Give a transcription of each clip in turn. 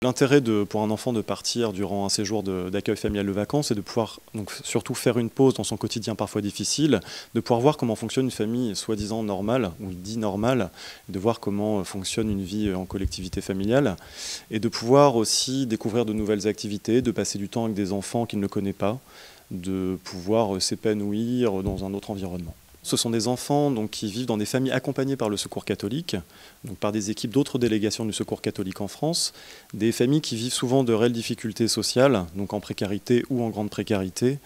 L'intérêt pour un enfant de partir durant un séjour d'accueil familial de vacances, c'est de pouvoir donc, surtout faire une pause dans son quotidien parfois difficile, de pouvoir voir comment fonctionne une famille soi-disant normale, ou dit normale, de voir comment fonctionne une vie en collectivité familiale, et de pouvoir aussi découvrir de nouvelles activités, de passer du temps avec des enfants qu'il ne connaît pas, de pouvoir s'épanouir dans un autre environnement. Ce sont des enfants donc, qui vivent dans des familles accompagnées par le Secours catholique, donc par des équipes d'autres délégations du Secours catholique en France, des familles qui vivent souvent de réelles difficultés sociales, donc en précarité ou en grande précarité,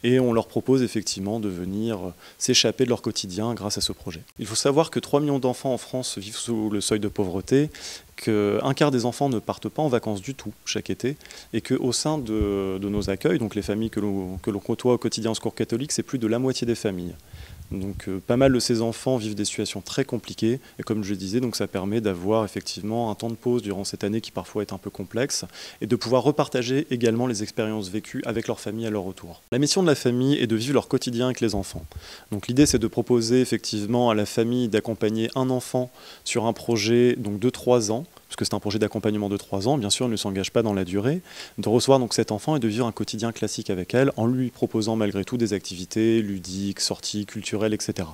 et on leur propose effectivement de venir s'échapper de leur quotidien grâce à ce projet. Il faut savoir que 3 millions d'enfants en France vivent sous le seuil de pauvreté, qu'un quart des enfants ne partent pas en vacances du tout chaque été, et qu'au sein de nos accueils, donc les familles que l'on côtoie au quotidien au Secours catholique, c'est plus de la moitié des familles. Donc pas mal de ces enfants vivent des situations très compliquées et comme je le disais, donc ça permet d'avoir effectivement un temps de pause durant cette année qui parfois est un peu complexe et de pouvoir repartager également les expériences vécues avec leur famille à leur retour. La mission de la famille est de vivre leur quotidien avec les enfants. Donc l'idée c'est de proposer effectivement à la famille d'accompagner un enfant sur un projet donc de 3 ans, parce que c'est un projet d'accompagnement de 3 ans, bien sûr, il ne s'engage pas dans la durée, de recevoir donc cet enfant et de vivre un quotidien classique avec elle, en lui proposant malgré tout des activités ludiques, sorties, culturelles, etc.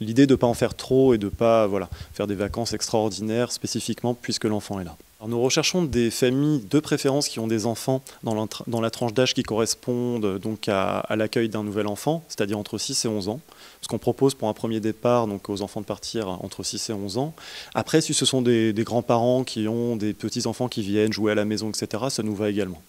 L'idée de ne pas en faire trop et de ne pas faire des vacances extraordinaires spécifiquement puisque l'enfant est là. Alors nous recherchons des familles de préférence qui ont des enfants dans la tranche d'âge qui correspondent donc à l'accueil d'un nouvel enfant, c'est-à-dire entre 6 et 11 ans. Ce qu'on propose pour un premier départ donc aux enfants de partir entre 6 et 11 ans. Après, si ce sont des grands-parents qui ont des petits-enfants qui viennent jouer à la maison, etc., ça nous va également.